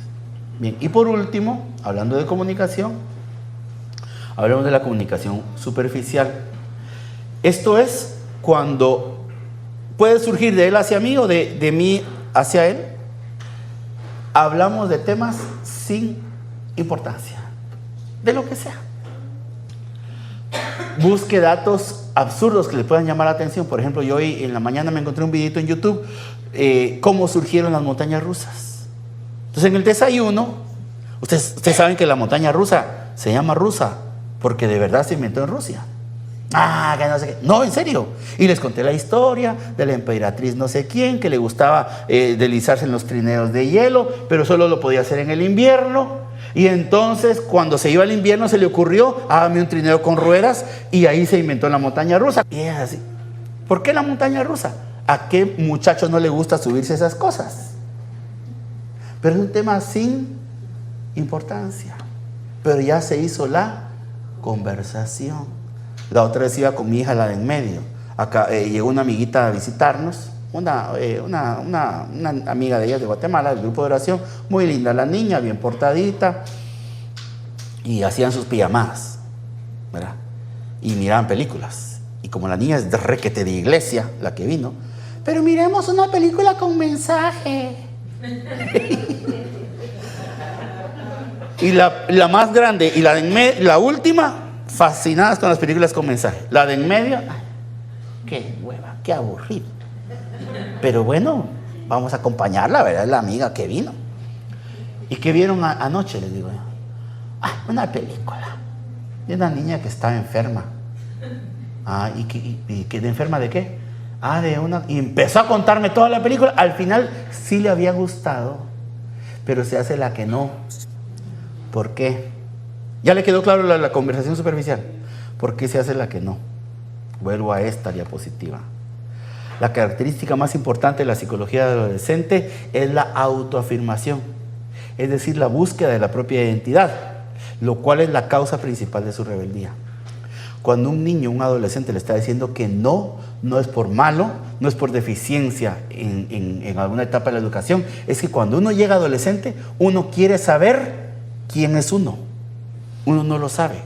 Bien, y por último, hablando de comunicación, hablemos de la comunicación superficial. Esto es cuando puede surgir de él hacia mí o de mí hacia él. Hablamos de temas sin importancia, de lo que sea. Busque datos absurdos que le puedan llamar la atención. Por ejemplo, yo hoy en la mañana me encontré un videito en YouTube, cómo surgieron las montañas rusas. Entonces en el desayuno, ustedes saben que la montaña rusa se llama rusa porque de verdad se inventó en Rusia. Que no sé qué. No, en serio. Y les conté la historia de la emperatriz no sé quién, que le gustaba deslizarse en los trineos de hielo, pero solo lo podía hacer en el invierno. Y entonces, cuando se iba el invierno, se le ocurrió, hágame un trineo con ruedas, y ahí se inventó la montaña rusa. Y es así. ¿Por qué la montaña rusa? ¿A qué muchacho no le gusta subirse esas cosas? Pero es un tema sin importancia. Pero ya se hizo la conversación. La otra vez iba con mi hija, la de en medio. Acá llegó una amiguita a visitarnos, una amiga de ella de Guatemala, del grupo de oración, muy linda la niña, bien portadita, y hacían sus pijamadas, ¿verdad? Y miraban películas. Y como la niña es de requete de iglesia, la que vino, pero miremos una película con mensaje. Y la más grande y la última, fascinadas con las películas con mensaje. La de en medio, ay, qué hueva, qué aburrido. Pero bueno, vamos a acompañarla, ¿verdad? Es la amiga que vino. ¿Y qué vieron anoche? Les digo yo. Ah, una película de una niña que estaba enferma. Ah, ¿y qué de enferma de qué? Ah, de una... Y empezó a contarme toda la película. Al final sí le había gustado, pero se hace la que no. ¿Por qué? ¿Ya le quedó claro la conversación superficial? ¿Por qué se hace la que no? Vuelvo a esta diapositiva. La característica más importante de la psicología del adolescente es la autoafirmación, es decir, la búsqueda de la propia identidad, lo cual es la causa principal de su rebeldía. Cuando un niño, un adolescente le está diciendo que no es por malo, no es por deficiencia en alguna etapa de la educación, es que cuando uno llega adolescente, uno quiere saber quién es uno. Uno no lo sabe.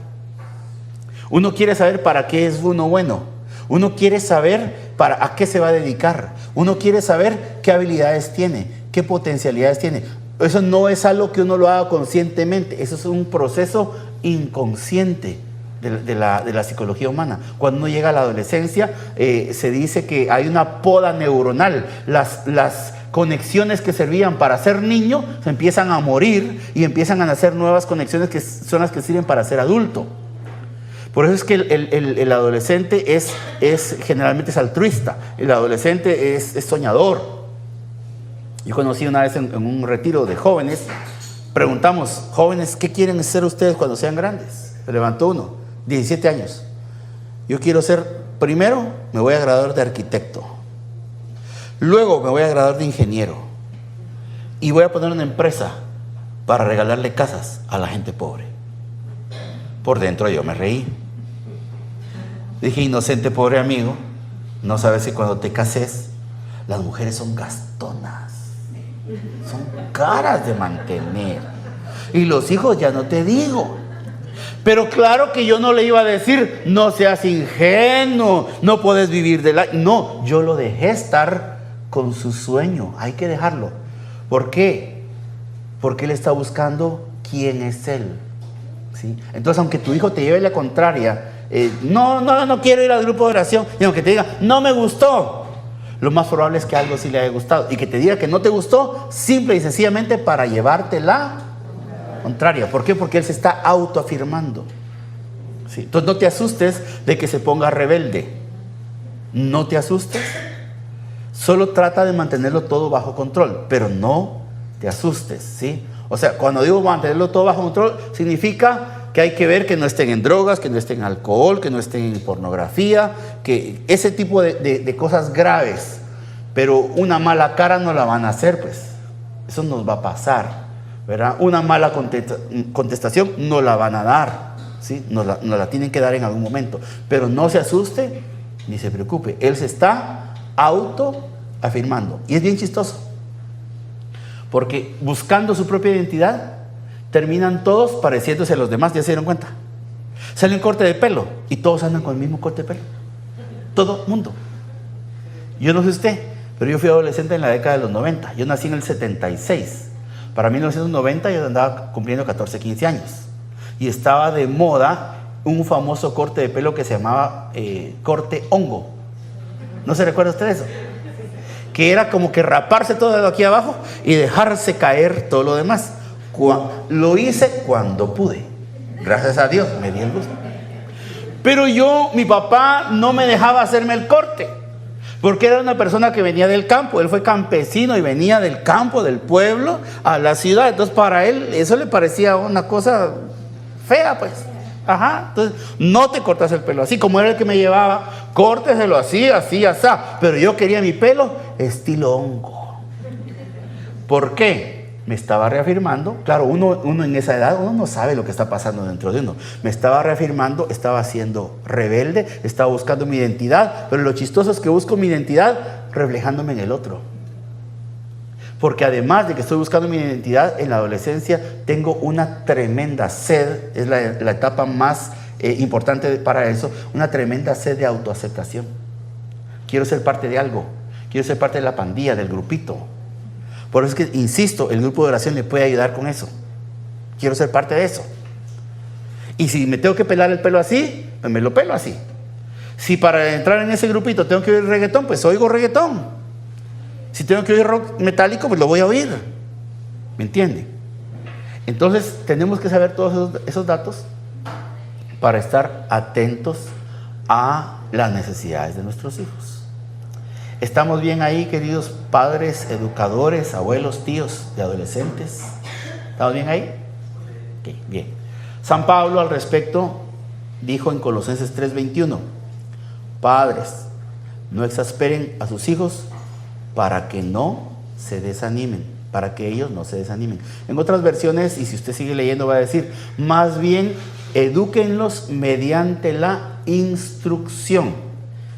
Uno quiere saber para qué es uno bueno. Uno quiere saber a qué se va a dedicar. Uno quiere saber qué habilidades tiene, qué potencialidades tiene. Eso no es algo que uno lo haga conscientemente. Eso es un proceso inconsciente de la psicología humana. Cuando uno llega a la adolescencia, se dice que hay una poda neuronal. Las conexiones que servían para ser niño se empiezan a morir y empiezan a nacer nuevas conexiones que son las que sirven para ser adulto. Por eso es que el adolescente generalmente es altruista, el adolescente es soñador. Yo conocí una vez en un retiro de jóvenes, preguntamos, jóvenes, ¿qué quieren ser ustedes cuando sean grandes? Se levantó uno, 17 años. Yo quiero ser, primero me voy a graduar de arquitecto, luego me voy a graduar de ingeniero y voy a poner una empresa para regalarle casas a la gente pobre. Por dentro yo me reí. Dije, inocente pobre amigo, no sabes que cuando te cases, las mujeres son gastonas, son caras de mantener. Y los hijos ya no te digo. Pero claro que yo no le iba a decir, no seas ingenuo, no puedes vivir de la... No, yo lo dejé estar con su sueño, hay que dejarlo. ¿Por qué? Porque él está buscando quién es él. ¿Sí? Entonces, aunque tu hijo te lleve la contraria, no quiero ir al grupo de oración, y aunque te diga, no me gustó, lo más probable es que algo sí le haya gustado, y que te diga que no te gustó, simple y sencillamente para llevarte la contraria. ¿Por qué? Porque él se está autoafirmando. ¿Sí? Entonces, no te asustes de que se ponga rebelde. No te asustes. Solo trata de mantenerlo todo bajo control, pero no te asustes, ¿sí? O sea, cuando digo mantenerlo todo bajo control, significa que hay que ver que no estén en drogas, que no estén en alcohol, que no estén en pornografía, que ese tipo de cosas graves. Pero una mala cara no la van a hacer, pues. Eso nos va a pasar, ¿verdad? Una mala contestación no la van a dar, ¿sí? Nos la tienen que dar en algún momento. Pero no se asuste ni se preocupe. Él se está autoafirmando. Y es bien chistoso. Porque buscando su propia identidad, terminan todos pareciéndose a los demás. ¿Ya se dieron cuenta? Sale un corte de pelo y todos andan con el mismo corte de pelo. Todo mundo. Yo no sé usted, pero yo fui adolescente en la década de los 90. Yo nací en el 76. Para 1990 yo andaba cumpliendo 14, 15 años. Y estaba de moda un famoso corte de pelo que se llamaba corte hongo. ¿No se recuerda usted eso? Que era como que raparse todo de aquí abajo y dejarse caer todo lo demás. Lo hice cuando pude. Gracias a Dios, me di el gusto. Pero mi papá no me dejaba hacerme el corte. Porque era una persona que venía del campo, él fue campesino y venía del campo, del pueblo, a la ciudad. Entonces para él eso le parecía una cosa fea, pues. Ajá, entonces no te cortas el pelo así, como era el que me llevaba, córteselo así, así, así. Pero yo quería mi pelo estilo hongo. ¿Por qué? Me estaba reafirmando. Claro, uno en esa edad, uno no sabe lo que está pasando dentro de uno. Me estaba reafirmando, estaba siendo rebelde, estaba buscando mi identidad, pero lo chistoso es que busco mi identidad reflejándome en el otro. Porque además de que estoy buscando mi identidad, en la adolescencia tengo una tremenda sed, es la etapa más importante para eso, una tremenda sed de autoaceptación. Quiero ser parte de algo, quiero ser parte de la pandilla, del grupito. Por eso es que, insisto, el grupo de oración le puede ayudar con eso. Quiero ser parte de eso. Y si me tengo que pelar el pelo así, pues me lo pelo así. Si para entrar en ese grupito tengo que oír reggaetón, pues oigo reggaetón. Si tengo que oír rock metálico, pues lo voy a oír. ¿Me entiende? Entonces tenemos que saber todos esos datos para estar atentos a las necesidades de nuestros hijos. ¿Estamos bien ahí, queridos padres, educadores, abuelos, tíos de adolescentes? ¿Estamos bien ahí? Okay, bien. San Pablo al respecto dijo en Colosenses 3:21: padres, no exasperen a sus hijos para que no se desanimen, para que ellos no se desanimen. En otras versiones, y si usted sigue leyendo, va a decir, más bien, edúquenlos mediante la instrucción.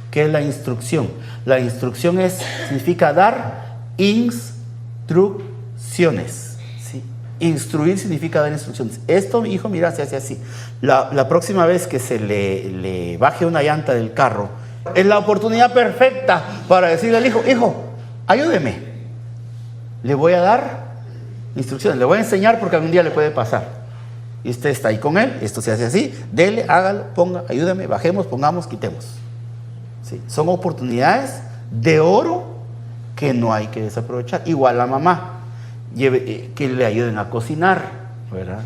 ¿Qué es la instrucción? La instrucción significa dar instrucciones. ¿Sí? Instruir significa dar instrucciones. Esto, mi hijo, mira, se hace así. La próxima vez que se le baje una llanta del carro, es la oportunidad perfecta para decirle al hijo, hijo, ayúdeme. Le voy a dar instrucciones, le voy a enseñar porque algún día le puede pasar. Y usted está ahí con él, esto se hace así, dele, hágalo, ponga, ayúdeme, bajemos, pongamos, quitemos. ¿Sí? Son oportunidades de oro que no hay que desaprovechar. Igual la mamá, que le ayuden a cocinar, ¿verdad?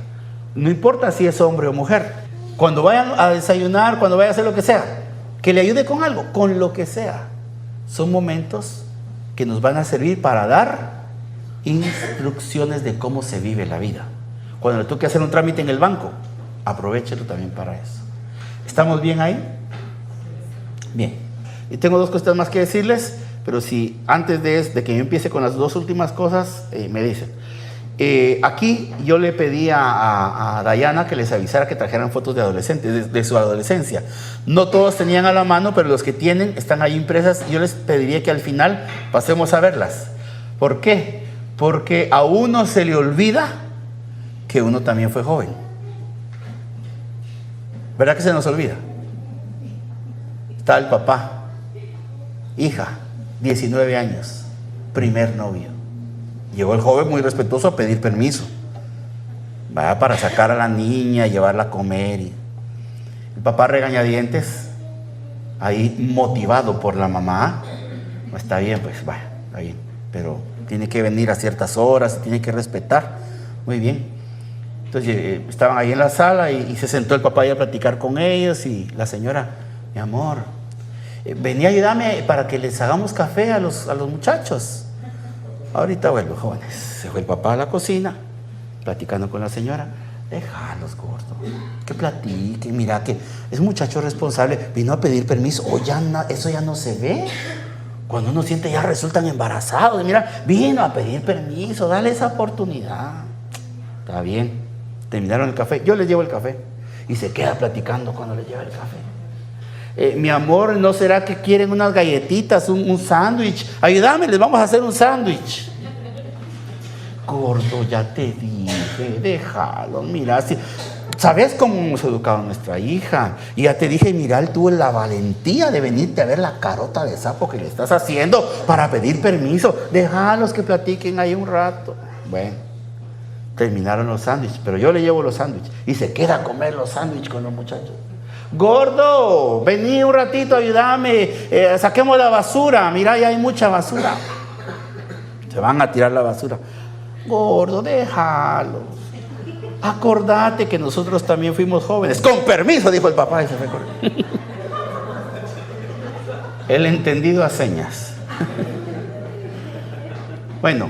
No importa si es hombre o mujer. Cuando vayan a desayunar, cuando vayan a hacer lo que sea, que le ayude con algo, con lo que sea. Son momentos que nos van a servir para dar instrucciones de cómo se vive la vida. Cuando le toque hacer un trámite en el banco, aprovéchelo también para eso. ¿Estamos bien ahí? Bien. Y tengo dos cosas más que decirles, pero si antes de que yo empiece con las dos últimas cosas, me dicen. Aquí yo le pedí a Dayana que les avisara que trajeran fotos de adolescentes, de su adolescencia. No todos tenían a la mano, pero los que tienen están ahí impresas. Yo les pediría que al final pasemos a verlas. ¿Por qué? Porque a uno se le olvida que uno también fue joven. ¿Verdad que se nos olvida? Está el papá. Hija, 19 años, primer novio. Llegó el joven muy respetuoso a pedir permiso. Va para sacar a la niña, llevarla a comer. Y el papá regañadientes, ahí motivado por la mamá. No está bien, pues vaya, está bien. Pero tiene que venir a ciertas horas, tiene que respetar. Muy bien. Entonces estaban ahí en la sala y se sentó el papá ahí a platicar con ellos. Y la señora, mi amor, vení a ayudarme para que les hagamos café a los muchachos. Ahorita vuelvo, jóvenes. Se fue el papá a la cocina, platicando con la señora. Déjalos, gordo, que platiquen. Mira que es un muchacho responsable. Vino a pedir permiso. Eso ya no se ve. Cuando uno siente ya resultan embarazados. Mira, vino a pedir permiso. Dale esa oportunidad. Está bien. Terminaron el café. Yo les llevo el café. Y se queda platicando cuando les lleva el café. Mi amor, ¿no será que quieren unas galletitas, un sándwich? Ayúdame, les vamos a hacer un sándwich. Gordo, ya te dije, déjalo, mira, ¿sabes cómo hemos educado a nuestra hija? Y ya te dije, mira, él tuvo la valentía de venirte a ver la carota de sapo que le estás haciendo para pedir permiso. Déjalos que platiquen ahí un rato. Bueno, terminaron los sándwiches, pero yo le llevo los sándwiches y se queda a comer los sándwiches con los muchachos. Gordo, vení un ratito, ayúdame, saquemos la basura, mira, ya hay mucha basura. Se van a tirar la basura. Gordo, déjalos. Acordate que nosotros también fuimos jóvenes. Con permiso, dijo el papá y se fue corriendo. El entendido a señas. Bueno,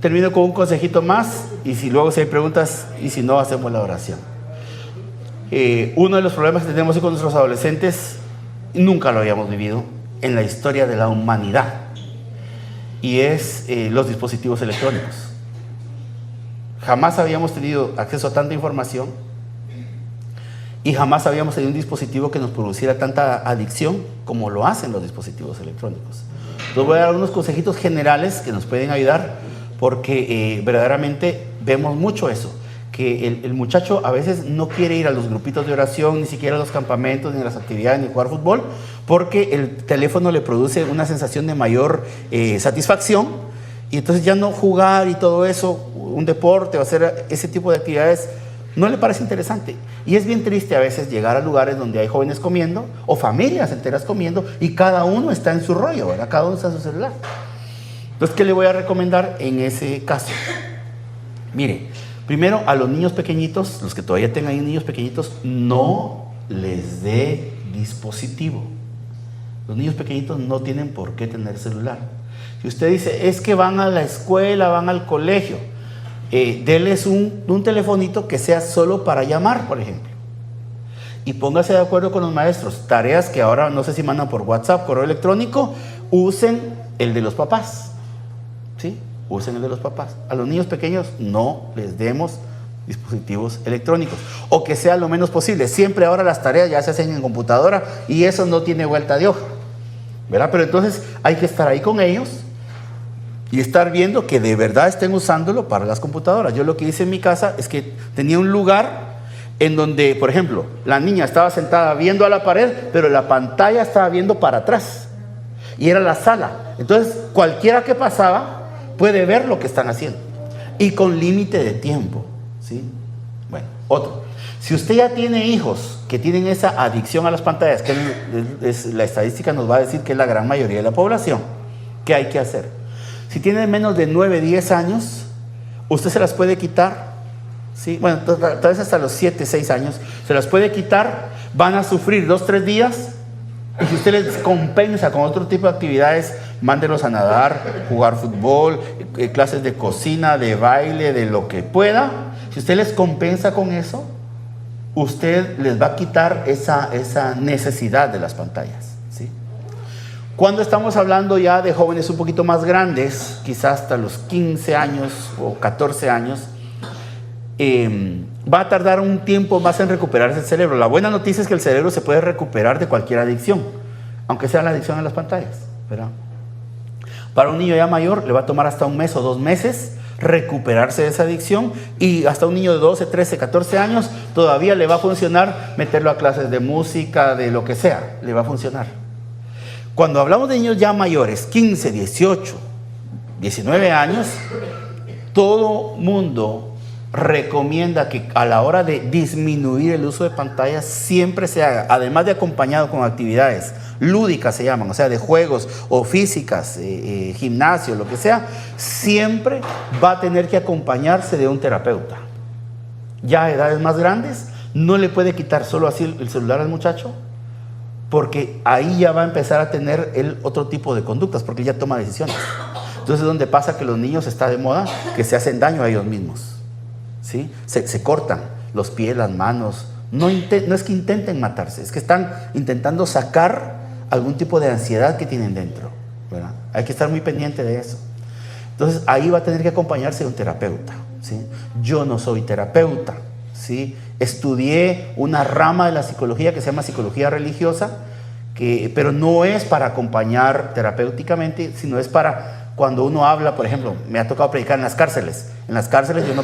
termino con un consejito más y si luego si hay preguntas y si no hacemos la oración. Uno de los problemas que tenemos con nuestros adolescentes, nunca lo habíamos vivido en la historia de la humanidad, y es los dispositivos electrónicos. Jamás habíamos tenido acceso a tanta información y jamás habíamos tenido un dispositivo que nos produciera tanta adicción como lo hacen los dispositivos electrónicos. Les voy a dar unos consejitos generales que nos pueden ayudar porque verdaderamente vemos mucho eso, que el muchacho a veces no quiere ir a los grupitos de oración, ni siquiera a los campamentos, ni a las actividades, ni jugar fútbol, porque el teléfono le produce una sensación de mayor satisfacción, y entonces ya no jugar y todo eso, un deporte o hacer ese tipo de actividades, no le parece interesante. Y es bien triste a veces llegar a lugares donde hay jóvenes comiendo, o familias enteras comiendo, y cada uno está en su rollo, ¿verdad? Cada uno está en su celular. Entonces, ¿qué le voy a recomendar en ese caso? Mire, primero, a los niños pequeñitos, los que todavía tengan ahí niños pequeñitos, no les dé dispositivo. Los niños pequeñitos no tienen por qué tener celular. Si usted dice, es que van a la escuela, van al colegio, déles un telefonito que sea solo para llamar, por ejemplo. Y póngase de acuerdo con los maestros. Tareas que ahora no sé si mandan por WhatsApp, correo electrónico, usen el de los papás. ¿Sí? Usen el de los papás. A los niños pequeños no les demos dispositivos electrónicos, o que sea lo menos posible. Siempre ahora las tareas ya se hacen en computadora y eso no tiene vuelta de hoja, ¿verdad? Pero entonces hay que estar ahí con ellos y estar viendo que de verdad estén usándolo para las computadoras. Yo lo que hice en mi casa es que tenía un lugar en donde, por ejemplo, la niña estaba sentada viendo a la pared, pero la pantalla estaba viendo para atrás y era la sala. Entonces cualquiera que pasaba puede ver lo que están haciendo y con límite de tiempo, ¿sí? Bueno, otro. Si usted ya tiene hijos que tienen esa adicción a las pantallas, que la estadística nos va a decir que es la gran mayoría de la población, ¿qué hay que hacer? Si tienen menos de 9, 10 años, usted se las puede quitar, ¿sí? Bueno, tal vez hasta los 7, 6 años, se las puede quitar, van a sufrir 2, 3 días, y si usted les compensa con otro tipo de actividades, mándelos a nadar, jugar fútbol, clases de cocina, de baile, de lo que pueda. Si usted les compensa con eso, usted les va a quitar esa necesidad de las pantallas, ¿sí? Cuando estamos hablando ya de jóvenes un poquito más grandes, quizás hasta los 15 años o 14 años, va a tardar un tiempo más en recuperarse el cerebro. La buena noticia es que el cerebro se puede recuperar de cualquier adicción, aunque sea la adicción a las pantallas, ¿verdad? Para un niño ya mayor le va a tomar hasta 1 mes o 2 meses recuperarse de esa adicción, y hasta un niño de 12, 13, 14 años todavía le va a funcionar meterlo a clases de música, de lo que sea, le va a funcionar. Cuando hablamos de niños ya mayores, 15, 18, 19 años, todo mundo recomienda que a la hora de disminuir el uso de pantallas siempre se haga, además de acompañado con actividades lúdicas, se llaman, o sea, de juegos o físicas, gimnasio, lo que sea, siempre va a tener que acompañarse de un terapeuta. Ya a edades más grandes no le puede quitar solo así el celular al muchacho, porque ahí ya va a empezar a tener él otro tipo de conductas, porque ya toma decisiones. Entonces es donde pasa que los niños, está de moda, que se hacen daño a ellos mismos, ¿sí? Se cortan los pies, las manos. No es que intenten matarse, es que están intentando sacar algún tipo de ansiedad que tienen dentro, ¿verdad? Hay que estar muy pendiente de eso. Entonces ahí va a tener que acompañarse de un terapeuta, ¿sí? Yo no soy terapeuta, ¿sí? Estudié una rama de la psicología que se llama psicología religiosa, pero no es para acompañar terapéuticamente, sino es para cuando uno habla. Por ejemplo, me ha tocado predicar en las cárceles. En las cárceles yo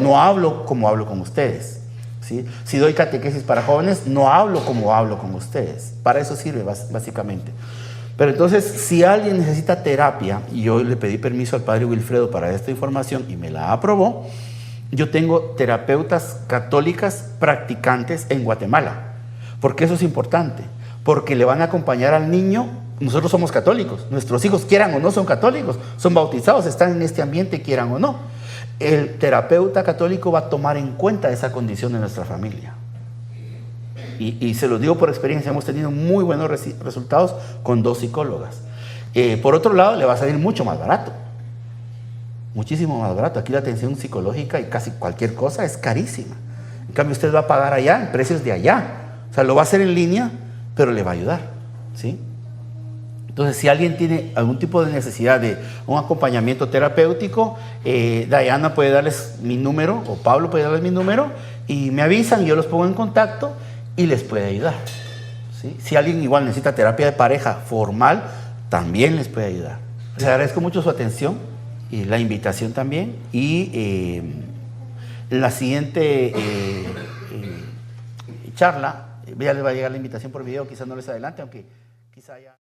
no hablo como hablo con ustedes, ¿sí? Si doy catequesis para jóvenes, no hablo como hablo con ustedes. Para eso sirve básicamente. Pero entonces, si alguien necesita terapia, y yo le pedí permiso al padre Wilfredo para esta información y me la aprobó, yo tengo terapeutas católicas practicantes en Guatemala. ¿Por qué eso es importante? Porque le van a acompañar al niño. Nosotros somos católicos, nuestros hijos, quieran o no, son católicos, son bautizados, están en este ambiente, quieran o no. El terapeuta católico va a tomar en cuenta esa condición de nuestra familia. Y se los digo por experiencia, hemos tenido muy buenos resultados con 2 psicólogas. Por otro lado, le va a salir mucho más barato. Muchísimo más barato. Aquí la atención psicológica y casi cualquier cosa es carísima. En cambio, usted va a pagar allá, en precios de allá. O sea, lo va a hacer en línea, pero le va a ayudar, ¿sí? Entonces, si alguien tiene algún tipo de necesidad de un acompañamiento terapéutico, Diana puede darles mi número, o Pablo puede darles mi número, y me avisan, yo los pongo en contacto y les puede ayudar, ¿sí? Si alguien igual necesita terapia de pareja formal, también les puede ayudar. Les agradezco mucho su atención y la invitación también, y la siguiente charla, ya les va a llegar la invitación por video, quizás no les adelante, aunque quizá ya...